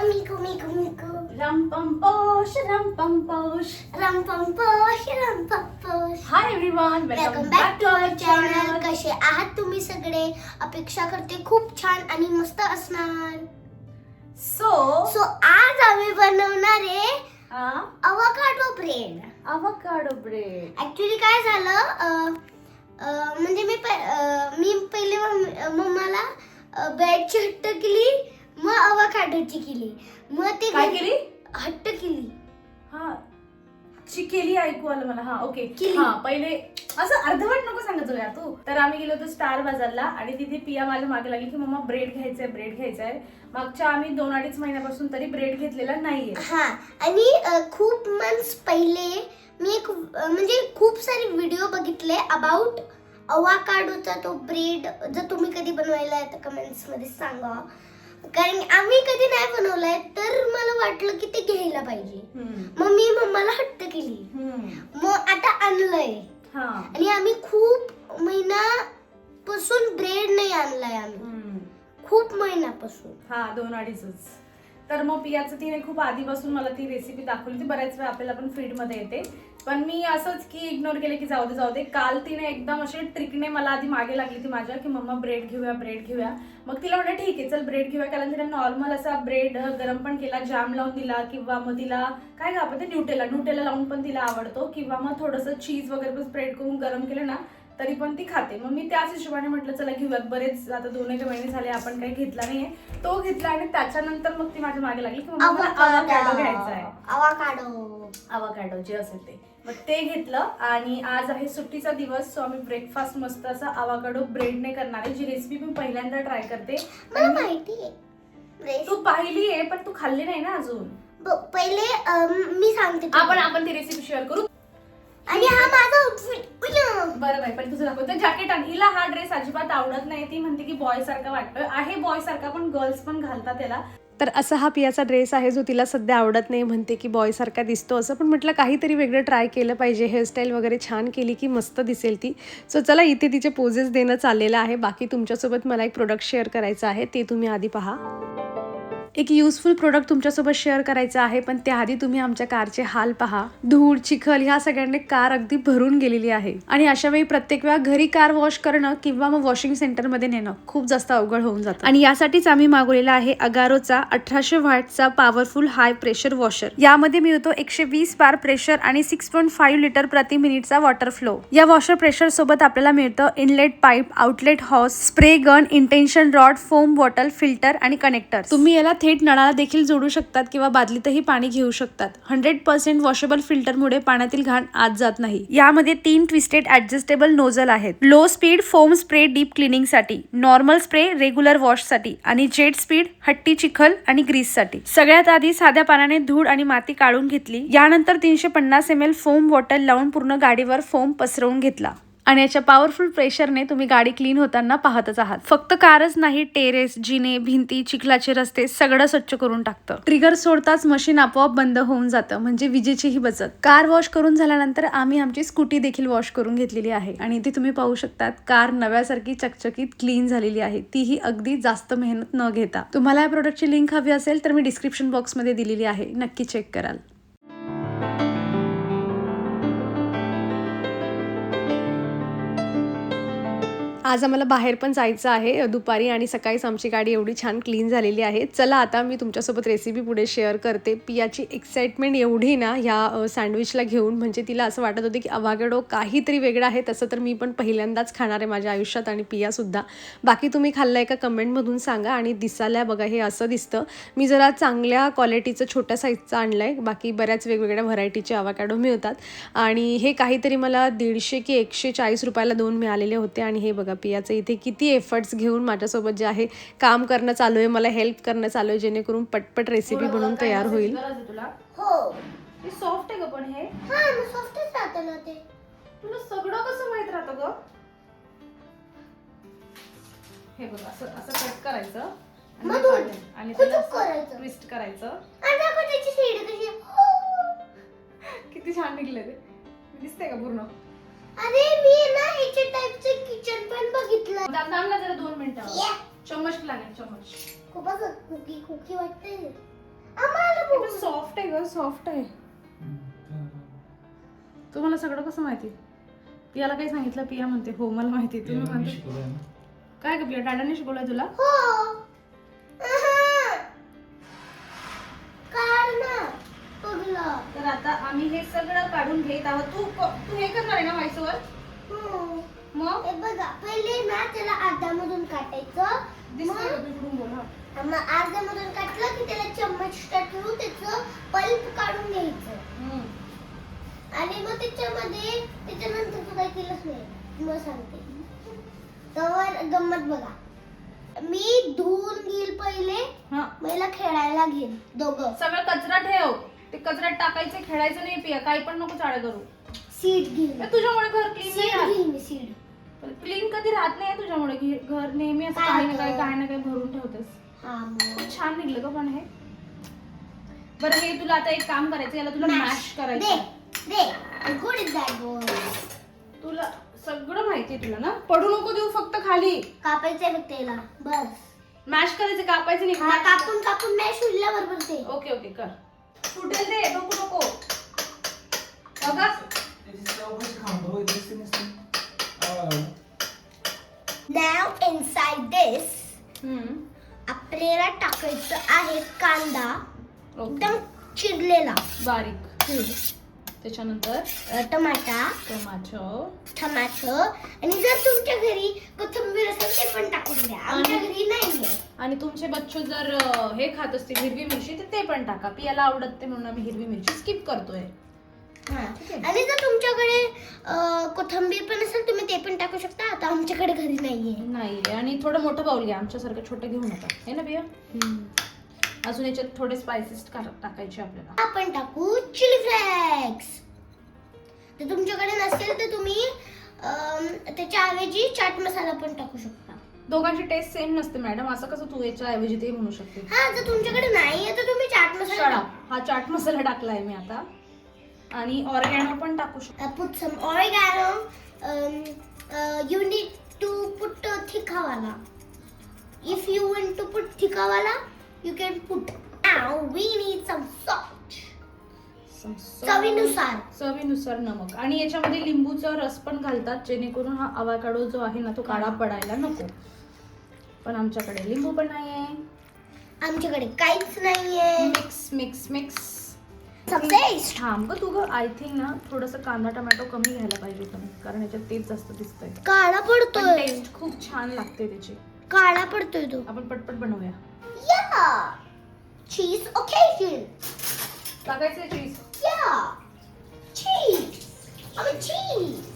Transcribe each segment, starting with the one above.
Amigo, amigo, amigo. Rampamposh, rampamposh. Rampamposh, rampamposh. Hi everyone, welcome back to our channel. कसे आहात तुम्ही सगळे? अपेक्षा करते खूप छान आणि मस्त असणार. सो आज आम्ही बनवणार आहे avocado bread. avocado bread. Actually काय झालं, म्हणजे मी पहिले मम्माला ब्रेडची हट्ट केली, मग अवाकाडोची केली. मग ते काय केली? हट्ट केली. हा ची केली ऐकू आलं मला. हा ओके केली. हा पहिले असं अर्धवट नको सांगत जाऊया तू. तर आम्ही गेलो होतो स्टार बाजारला आणि तिथे पिया माझ्या मागे लागली की मम्मा ब्रेड घ्यायचंय. मागच्या आम्ही 2-2.5 महिन्यापासून तरी ब्रेड घेतलेला नाहीये. हा आणि खूप मंथ्स पहिले मी एक म्हणजे खूप सारे व्हिडिओ बघितले अबाउट अवाकाडोचा तो ब्रेड. जर तुम्ही कधी बनवायला आहे तर कमेंट्स मध्ये सांगा, कारण आम्ही कधी नाही बनवलाय. तर मला वाटलं की ते घ्यायला पाहिजे. मग मी मम्माला हट्ट केली, मग आता आणलंय. आणि आम्ही खूप महिन्यापासून ब्रेड नाही आणलाय. आम्ही खूप महिन्यापासून 2-2.5च. तर मग पियाचं तिने खूप आधीपासून मला ती रेसिपी दाखवली. ती बऱ्याच वेळा आपल्याला पण फीड मध्ये येते, पण मी असंच की इग्नोर केले की जाऊ दे. काल तिने एकदम असे ट्रिकने मला आधी मागे लागली ती माझ्या की मम्मा ब्रेड घेऊया. मग तिला म्हटलं ठीक आहे चल ब्रेड घेऊया. कारण तिला नॉर्मल असा ब्रेड गरम पण केला, जाम लावून दिला, किंवा मग तिला काय आपण ते न्यूटेला लावून पण तिला आवडतो, किंवा मग थोडंसं चीज वगैरे पण स्प्रेड करून गरम केलं ना तरी पण ती खाते. मग मी त्याच हिशोबाने म्हटलं चला घेऊयात. बरेच आता 2-1 महिने झाले आपण काही घेतला नाहीये. तो घेतला आणि त्याच्यानंतर मग ती माझ्या मागे लागली की मला अवाकाडो घ्यायचा आहे. अवाकाडो जे असेल ते. मग ते घेतलं आणि आज आहे सुट्टीचा दिवस. सो आम्ही ब्रेकफास्ट मस्त असा अवाकाडो ब्रेडने करणार आहे, जी रेसिपी मी पहिल्यांदा ट्राय करते. मला माहिती आहे. तू पाहिली आहे पण तू खाल्ली नाही ना अजून. पहिले मी सांगते. आपण ती रेसिपी शेअर करू. आणि हा माझा आउटफिट. बरं बाई, पण तुझं दाखवतं जॅकेट आणि हिला हा ड्रेस अजिबात आवडत नाही. ती म्हणते की बॉय सारखा वाटतोय. आहे बॉय सारखा, पण गर्ल्स पण घालतात त्याला. तर असा हा पियाचा ड्रेस आहे जो तिला सध्या आवडत नाही, म्हणते की बॉय सारखा दिसतो असं. पण म्हटलं काहीतरी वेगळं ट्राय केलं पाहिजे. हेअरस्टाईल वगैरे छान केली की मस्त दिसेल ती. सो चला इथे तिचे पोजेस देणं चाललेलं आहे. बाकी तुमच्यासोबत मला एक प्रोडक्ट शेअर करायचं आहे, ते तुम्ही आधी पहा. एक युजफुल प्रोडक्ट तुमच्यासोबत शेअर करायचं आहे, पण त्याआधी तुम्ही आमच्या कारचे हाल पहा. धूळ चिखल ह्या सगळ्यांनी कार अगदी भरून गेलेली आहे. आणि अशा वेळी प्रत्येक वेळा घरी कार वॉश करणं किंवा मग वॉशिंग सेंटरमध्ये नेणं खूप जास्त अवघड होऊन जातं. आणि यासाठीच आम्ही मागवलेला आहे अगारोचा 1800 वॅटचा पॉवरफुल हाय प्रेशर वॉशर. यामध्ये मिळतो 120 बार प्रेशर आणि 6.5 लिटर प्रति मिनिटचा वॉटर फ्लो. या वॉशर प्रेशर सोबत आपल्याला मिळतं inlet pipe, outlet house, spray gun, intention rod, foam bottle, filter आणि कनेक्टर. तुम्ही याला थेट नळाला देखील जोडू शकतात किंवा बादलीतही पाणी घेऊ शकतात. 100% वॉशेबल फिल्टरमुळे पाण्यातील घाण आत जात नाही. यामध्ये 3 ट्विस्टेड ऍडजस्टेबल नोझल आहेत. Low speed foam spray deep cleaning साठी, नॉर्मल स्प्रे रेग्युलर वॉश साठी, आणि जेट स्पीड हट्टी चिखल आणि ग्रीस साठी. सगळ्यात आधी साध्या पाण्याने धूळ आणि माती काढून घेतली. यानंतर 350 ml फोम बॉटल लावून पूर्ण गाडीवर फोम पसरवून घेतला. आणि याच्या पॉवरफुल प्रेशरने तुम्ही गाडी क्लीन होताना पाहतच आहात. फक्त कारच नाही, टेरेस, जिने, भिंती, चिखलाचे रस्ते सगळं स्वच्छ करून टाकतं. ट्रिगर सोडताच मशीन आपोआप बंद होऊन जातं, म्हणजे विजेचीही बचत. कार वॉश करून झाल्यानंतर आम्ही आमची स्कूटी देखील वॉश करून घेतलेली आहे. आणि इथे तुम्ही पाहू शकतात कार नव्यासारखी चकचकीत क्लीन झालेली आहे, तीही अगदी जास्त मेहनत न घेता. तुम्हाला या प्रोडक्टची लिंक हवी असेल तर मी डिस्क्रिप्शन बॉक्समध्ये दिलेली आहे, नक्की चेक कराल. आज आम्हाला बाहेर पण जायचं आहे दुपारी, आणि सकाळीच आमची गाडी एवढी छान क्लीन झालेली आहे. चला आता मी तुमच्यासोबत रेसिपी पुढे शेअर करते. पियाची एक्साइटमेंट एवढी ना ह्या सँडविचला घेऊन, म्हणजे तिला असं वाटत होते की अवाकाडो काहीतरी वेगळं आहे. तसं तर मी पण पहिल्यांदाच खाणार आहे माझ्या आयुष्यात, आणि पियासुद्धा. बाकी तुम्ही खाल्लं आहे का कमेंटमधून सांगा. आणि दिसायला बघा हे असं दिसतं. मी जरा चांगल्या क्वालिटीचं छोट्या साईजचं आणलं आहे. बाकी बऱ्याच वेगवेगळ्या व्हरायटीचे अवाकाडो मिळतात. आणि हे काहीतरी मला 150 की 140 रुपयाला 2 मिळालेले होते. आणि हे बघा पियाचं इथे किती एफर्ट्स घेऊन माझ्यासोबत जे आहे काम करणं चालू आहे, मला हेल्प करणं चालू आहे, जेणेकरून पटपट रेसिपी बनवून तयार होईल. हो सॉफ्ट आहे ग, पण हे सॉफ्टच राहतं ना ते. तुला सगळं कसं माहित राहतं ग? हे बघ असं कट करायचं आणि त्याला ट्विस्ट करायचं. किती छान निघले ते, दिसतंय का पूर्ण? अरे मी ना ह्याच्या टाइपचे किचन पण बघितलं. दामला जरा 2 मिनिटं. चम्मच लागेल, चम्मच. खूपच कुकी वाटते. आम्हाला बघू. सॉफ्ट आहे ग, सॉफ्ट आहे. तुम्हाला सगळं कसं माहिती? पियाला काही सांगितलं? पिया म्हणते हो मला माहिती. तुम्ही म्हणते काय ग पिया, डॅडाने शिकवलंय तुला? हो. काढ ना पगला. तर आता आम्ही हे सगळं काढून घेत आहोत. तू हे करणार आहे ना व्हाईसवर? हो. मग हे बघा, पहिले ना त्याला अर्ध्यामधून काटायचं. दिसतंय का? तिकडून बोल. हा. मग अर्ध्यामधून काटलं की त्याला चम्मच ठेवून त्याचं पल्प काढून घ्यायचं. आणि मग त्याच्यानंतर तू काय केलंच नाही, मग सांगते. तर गंमत बघा, मी धुवून घेईल पहिले, हा. मला खेळायला घेईल दोघं. सगळं कचरा ठेव, ते कचऱ्यात टाकायचं, खेळायचं नाही. पिया काही पण नको चाळे करू. सीड घेईल. ए, तुझ्यामुळे घर क्लीन नाही सीड राहत. घेईल मी, सीड. क्लीन कधी राहत नाही तुझ्यामुळे. घर नेहमी असं काय काही ना होतं? काही भरून ठेवतेस. हा मग. खूप छान निघलं ग पण हे. बरं हे तुला आता एक काम करायचं, याला तुला मॅश करायचं. दे. Good is that boy. तुला सगळं माहितीये तुला ना. पडू नको देऊ फक्त खाली. कापायचंय फक्त याला, बस. मॅश करायचं, कापायचं नाही. हा, कापून मॅश होईल बरोबर ते. ओके ओके कर. सुटेल ते, नको नको. बघा Now inside this आपल्याला टाकायचं आहे कांदा, ओके. एकदम चिरलेला. बारीक. त्याच्यानंतर टमाटो. टोमॅटो. आणि जर तुमच्या घरी कोथिंबीर असेल ते पण टाकून द्या. आमच्या घरी नाहीये. आणि तुमचे बच्चू जर हे खात असतील हिरवी मिरची तर ते पण टाका. पियाला आवडत ते म्हणून आम्ही हिरवी मिरची स्किप करतोय. हा. आणि जर तुमच्याकडे कोथिंबीर पण असेल तुम्ही ते पण टाकू शकता. आता आमच्याकडे घरी नाहीये. नाही. आणि थोडं मोठं बाउल घ्या, आमच्यासारखं छोटं घेऊ नका, हे ना पिया. अजून याच्यात थोडे स्पायसेस टाकायचे आपल्याला. आपण टाकू चिली फ्लेक्स. तर तुमच्याकडे नसेल तर तुम्ही त्याच्या ऐवजी चाट मसाला पण टाकू शकता. दोघांची टेस्ट सेम नसते मॅडम, असं कसं तू याच्या ऐवजी ते म्हणू शकते? हा, जर तुमच्याकडे नाहीये तर तुम्ही चाट मसाला शाळा हा चाट मसाला टाकलाय मी आता. आणि ऑर्गॅनो पण टाकू शकतो. put some oregano. You need to put thikkawala. If you want to put thikkawala, you can put. Now we need some salt. चवीनुसार. चवीनुसार नमक. आणि याच्यामध्ये लिंबूचा रस पण घालतात, जेणेकरून हा अवाकाडो जो आहे ना तो काळा पडायला नको. पण आमच्याकडे लिंबू पण नाहीये. आमच्याकडे काहीच नाहीये. Mix mix mix. पेस्ट. थांब ग तू ग. आय थिंक ना थोडंसं कांदा टोमॅटो कमी घ्यायला पाहिजे होतं, कारण याच्यात तेच जास्त दिसतंय. काळा पडतोय. टेस्ट खूप छान लागते त्याची. काळा पडतोय तो. आपण पटपट बनवूया. या चीज ओकेजन. टाकायचं चीज. या चीज. I'm a cheese.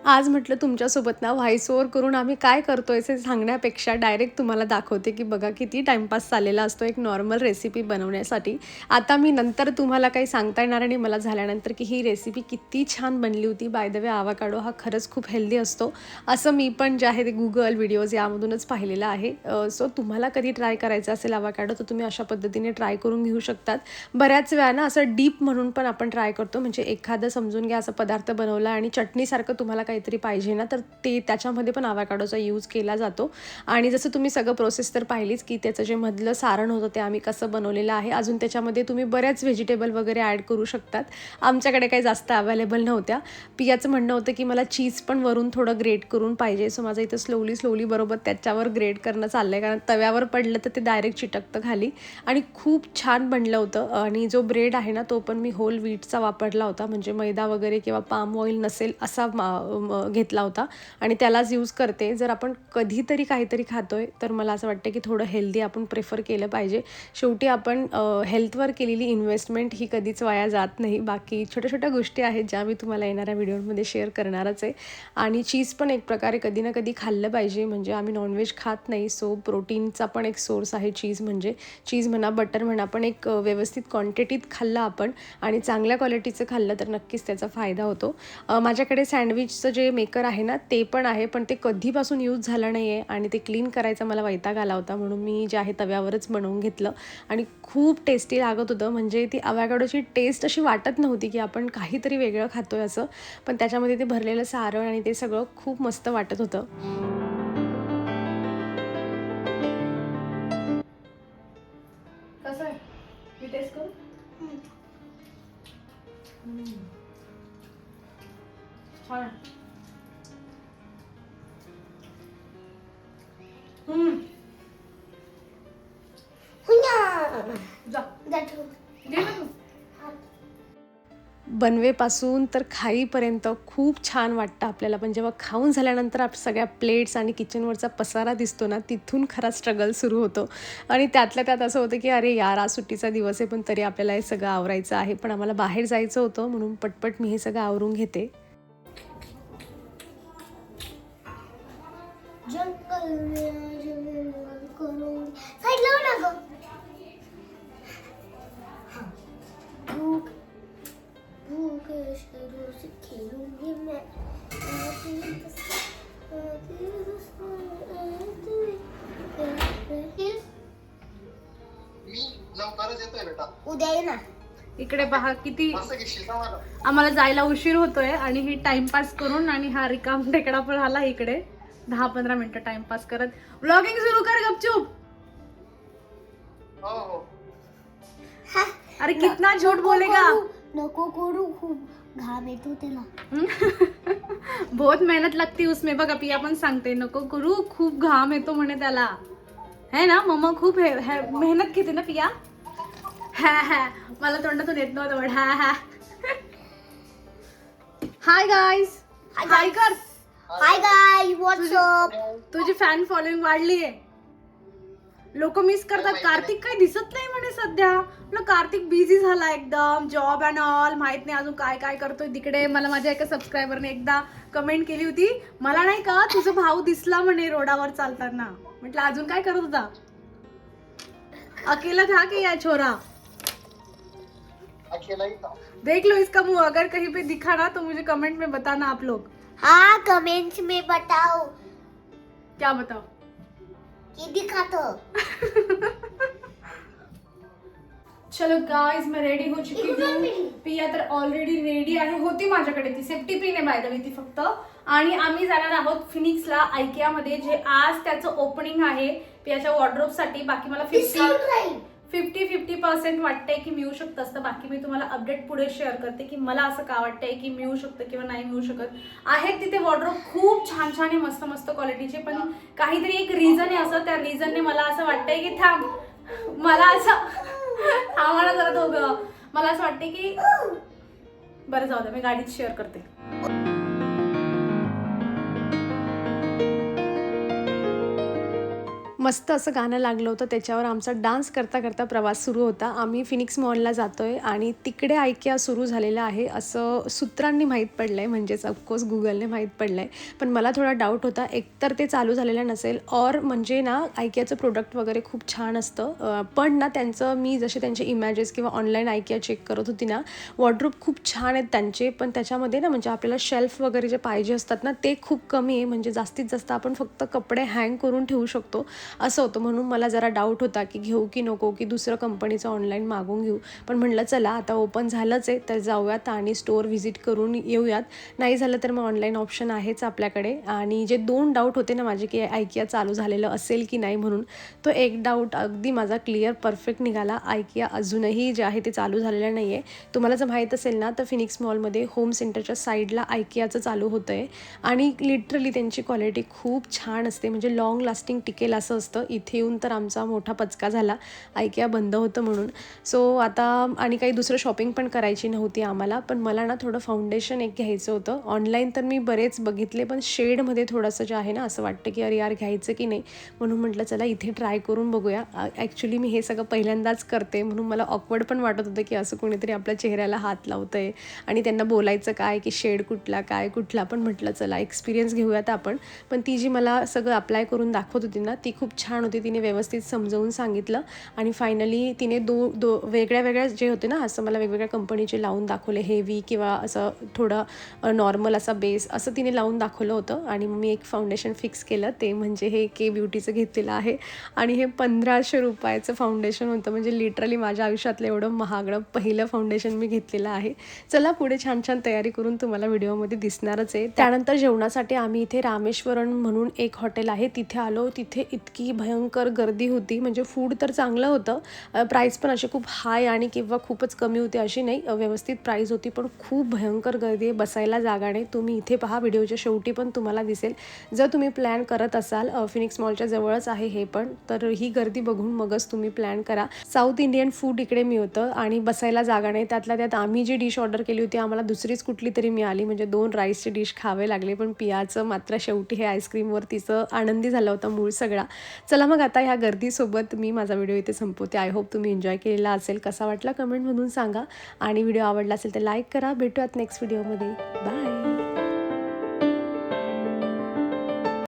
आज म्हटलं तुमच्यासोबत ना व्हॉइस ओव्हर करून आम्ही काय करतोय हे सांगण्यापेक्षा डायरेक्ट तुम्हाला दाखवते की बघा किती टाईमपास चाललेला असतो एक नॉर्मल रेसिपी बनवण्यासाठी. आता मी नंतर तुम्हाला काही सांगता येणार आणि मला झाल्यानंतर की ही रेसिपी किती छान बनली होती. बाय द वे आवाकाडो हा खरंच खूप हेल्दी असतो असं मी पण जे आहे ते गुगल व्हिडिओज यामधूनच पाहिलेलं आहे. सो तुम्हाला कधी ट्राय करायचं असेल आवाकाडो तर तुम्ही अशा पद्धतीने ट्राय करून घेऊ शकतात. बऱ्याच वेळा ना असं डीप म्हणून पण आपण ट्राय करतो, म्हणजे एखादं समजून घ्या असं पदार्थ बनवला आणि चटणीसारखं तुम्हाला काहीतरी पाहिजे ना तर ते त्याच्यामध्ये पण आवाकाडोचा यूज केला जातो. आणि जसं तुम्ही सगळं प्रोसेस तर पाहिलीच की त्याचं जे मधलं सारण होतं ते आम्ही कसं बनवलेलं आहे. अजून त्याच्यामध्ये तुम्ही बऱ्याच व्हेजिटेबल वगैरे ॲड करू शकतात. आमच्याकडे काही जास्त अवेलेबल नव्हत्या. पियाचं म्हणणं होतं की मला चीज पण वरून थोडं ग्रेट करून पाहिजे. सो माझं इथं स्लोली बरोबर त्याच्यावर ग्रेट करणं चाललं आहे, कारण तव्यावर पडलं तर ते डायरेक्ट चिटकतं खाली. आणि खूप छान बनलं होतं. आणि जो ब्रेड आहे ना तो पण मी होल व्हीटचा वापरला होता, म्हणजे मैदा वगैरे किंवा पाम ऑइल नसेल असा घेतला होता आणि त्यालाच यूज करते. जर आपण कधीतरी काहीतरी खातोय तर मला असं वाटतं की थोडं हेल्दी आपण प्रेफर केलं पाहिजे. शेवटी आपण हेल्थवर केलेली इन्व्हेस्टमेंट ही कधीच वाया जात नाही. बाकी छोट्या छोट्या गोष्टी आहेत ज्या मी तुम्हाला येणाऱ्या व्हिडिओमध्ये शेअर करणारच आहे. आणि चीज पण एक प्रकारे कधी ना कधी खाल्लं पाहिजे, म्हणजे आम्ही नॉनव्हेज खात नाही. सो प्रोटीनचा पण एक सोर्स आहे चीज, म्हणजे चीज म्हणा बटर म्हणा पण एक व्यवस्थित क्वांटिटीत खाल्लं आपण आणि चांगल्या क्वालिटीचं खाल्लं तर नक्कीच त्याचा फायदा होतो. माझ्याकडे सँडविचचं जे मेकर आहे ना ते पण आहे, पण ते कधीपासून यूज झालं नाही आहे आणि ते क्लीन करायचा मला वैताग आला होता, म्हणून मी जे आहे तव्यावरच बनवून घेतलं आणि खूप टेस्टी लागत होतं. म्हणजे ती अवॅकाडोची टेस्ट अशी वाटत नव्हती की आपण काहीतरी वेगळं खातोय असं, पण त्याच्यामध्ये ते भरलेलं सारण आणि ते सगळं खूप मस्त वाटत होतं. कसं आहे मी टेस्ट करू? छान आहे. जा दे ना तू. बनवेपासून तर खाईपर्यंत खूप छान वाटतं आपल्याला, पण जेव्हा खाऊन झाल्यानंतर सगळ्या प्लेट्स आणि किचनवरचा पसारा दिसतो ना, तिथून खरा स्ट्रगल सुरू होतो. आणि त्यातल्या त्यात असं होतं की अरे यार, आज सुट्टीचा दिवस आहे, पण तरी आपल्याला हे सगळं आवरायचं आहे. पण आम्हाला बाहेर जायचं होतं, म्हणून पटपट मी हे सगळं आवरून घेते. उद्या ये ना. इकडे पहा किती असं घेशील का मला? आम्हाला जायला उशीर होतोय आणि ही टाइमपास करून आणि हा रिकाम टेकडा पण आला इकडे 10-15 मिनिटं टाइमपास करत. व्लॉगिंग सुरू कर गपचूप. हो हो. अरे कितना झूठ बोलेगा. नको करू, खूप घाम येतो त्याला. बहुत मेहनत लागती उसमें. बघा पिया पण सांगते नको करू, खूप घाम येतो म्हणे त्याला. है ना मम्मा, खूप मेहनत घेते ना पिया. हा मला तोंडातून येत नव्हतं पण हा. हाय गाईज. हाय कर. Hi guy, what's up. तुझी फॅन फॉलोइंग वाढलीये. लोक मिस करतात. कार्तिक काही दिसत नाही म्हणे सध्या. म्हटलं कार्तिक बिझी झाला एकदम, जॉब अँड ऑल. माहित नाही अजून काय काय करतोय तिकडे. मला माझ्या एका सबस्क्रायबरने एकदा कमेंट केली होती, मला नाही का तुझा भाऊ दिसला म्हणे रोडावर चालताना. म्हटलं अजून काय करत होता? अकेला था कि या छोरा? अकेला ही था. देख लो इसका मुंह, अगर कहीं पे दिखा ना तो मुझे कमेंट में बताना आप लोग. हाँ, कमेंट्स में बताओ क्या बताओ कि दिखातो. चलो गाइस, मैं रेडी हो चुकी हूँ. पिया तर ऑलरेडी रेडी आहे. होती माझ्याकडे ती सेफ्टी पिन आहे बाय द वे ती फक्त. आणि आम्ही जाणार आहोत फिनिक्सला, आयकिया मध्ये, जे आज त्याचं ओपनिंग आहे पियाच्या वॉर्डरोब साठी. बाकी मला 50% वाटतंय की मिळू शकतं असतं. बाकी मी तुम्हाला अपडेट पुढे शेअर करते की मला असं का वाटतंय की मिळू शकतं किंवा नाही मिळू शकत. आहेत तिथे वॉर्डरोब खूप छान छान आहे, मस्त मस्त क्वालिटीचे, पण काहीतरी एक रिझन आहे असं. त्या रिझनने मला असं वाटतंय की थांब, मला असं आम्हाला जरा दोघं मला असं वाटतंय की बरं जाऊ दे, मी गाडीत शेअर करते. मस्त असं गाणं लागलं होतं, त्याच्यावर आमचा डान्स करता करता प्रवास सुरू होता. आम्ही फिनिक्स मॉलला जातोय आणि तिकडे आयकिया सुरू झालेलं आहे असं सूत्रांनी माहीत पडलं आहे, म्हणजेच ऑफकोर्स गुगलने माहीत पडलं आहे. पण मला थोडा डाऊट होता, एकतर ते चालू झालेलं नसेल, और म्हणजे ना आयकियाचं प्रोडक्ट वगैरे खूप छान असतं, पण ना त्यांचं मी जसे त्यांचे इमेजेस किंवा ऑनलाईन आयकिया चेक करत होती ना, वॉर्डरोब खूप छान आहेत त्यांचे, पण त्याच्यामध्ये ना म्हणजे आपल्याला शेल्फ वगैरे जे पाहिजे असतात ना ते खूप कमी आहे. म्हणजे जास्तीत जास्त आपण फक्त कपडे हँग करून ठेवू शकतो असं होतं. म्हणून मला जरा डाऊट होता की घेऊ की नको, की दुसरं कंपनीचं ऑनलाईन मागवून घेऊ. पण म्हटलं चला आता ओपन झालंच आहे तर जाऊयात आणि स्टोअर व्हिजिट करून येऊयात. नाही झालं तर मग ऑनलाईन ऑप्शन आहेच आपल्याकडे. आणि जे 2 डाऊट होते ना माझे की आयकिया चालू झालेलं असेल की नाही म्हणून, तो एक डाऊट अगदी माझा क्लिअर परफेक्ट निघाला. आयकिया अजूनही जे आहे ते चालू झालेलं नाही आहे. तुम्हाला जर माहीत असेल ना तर फिनिक्स मॉलमध्ये होम सेंटरच्या साईडला आयकियाचं चालू होतं आहे आणि लिटरली त्यांची क्वालिटी खूप छान असते, म्हणजे लॉंग लास्टिंग टिकेल असं असतं. इथे येऊन तर आमचा मोठा पचका झाला, आयकिया बंद होतं म्हणून. सो आता आणि काही दुसरं शॉपिंग पण करायची नव्हती आम्हाला, पण मला ना थोडं फाउंडेशन एक घ्यायचं होतं. ऑनलाईन तर मी बरेच बघितले, पण शेडमध्ये थोडंसं जे आहे ना असं वाटतं की अरे यार घ्यायचं की नाही, म्हणून म्हटलं चला इथे ट्राय करून बघूया. ॲक्च्युली मी हे सगळं पहिल्यांदाच करते, म्हणून मला ऑकवर्ड पण वाटत होतं की असं कोणीतरी आपल्या चेहऱ्याला हात लावतं आहे आणि त्यांना बोलायचं काय की शेड कुठला काय कुठला. पण म्हटलं चला एक्सपिरियन्स घेऊयात आपण. पण ती जी मला सगळं अप्लाय करून दाखवत होती ना ती खूप खूप छान होती. तिने व्यवस्थित समजावून सांगितलं आणि फायनली तिने वेगळ्या वेगळ्या जे होते ना, असं मला वेगवेगळ्या कंपनीचे लावून दाखवले, हेवी किंवा असं थोडं नॉर्मल असा बेस असं तिने लावून दाखवलं होतं. आणि मग मी एक फाउंडेशन फिक्स केलं, ते म्हणजे हे के ब्युटीचं घेतलेलं आहे आणि हे 1500 रुपयाचं फाउंडेशन होतं. म्हणजे लिटरली माझ्या आयुष्यातलं एवढं महागडं पहिलं फाउंडेशन मी घेतलेलं आहे. चला पुढे छान छान तयारी करून तुम्हाला व्हिडिओमध्ये दिसणारच आहे. त्यानंतर जेवणासाठी आम्ही इथे रामेश्वरम म्हणून एक हॉटेल आहे तिथे आलो. तिथे इतकी भयंकर गर्दी होती. म्हणजे फूड तर चांगलं होतं, प्राईस पण अशी खूप हाय आणि किंवा खूपच कमी होती अशी नाही, व्यवस्थित प्राईस होती, पण खूप भयंकर गर्दी आहे, बसायला जागा नाही. तुम्ही इथे पहा, व्हिडिओच्या शेवटी पण तुम्हाला दिसेल. जर तुम्ही प्लॅन करत असाल, फिनिक्स मॉलच्या जवळच आहे हे पण, तर ही गर्दी बघून मगच तुम्ही प्लॅन करा. साऊथ इंडियन फूड इकडे मिळतं आणि बसायला जागा नाही. त्यातल्या त्यात आम्ही जी डिश ऑर्डर केली होती आम्हाला दुसरीच कुठली तरी मिळाली, म्हणजे 2 राईसची डिश खावे लागले. पण पियाचं मात्र शेवटी हे आईस्क्रीमवर तिचं आनंदी झाला होता मूळ सगळा. चला मग आता ह्या गर्दीसोबत मी माझा व्हिडिओ इथे संपवते. आय होप तुम्ही एन्जॉय केलेला असेल. कसा वाटला कमेंटमधून सांगा आणि व्हिडिओ आवडला असेल तर लाईक करा. भेटूयात नेक्स्ट व्हिडिओमध्ये. बाय.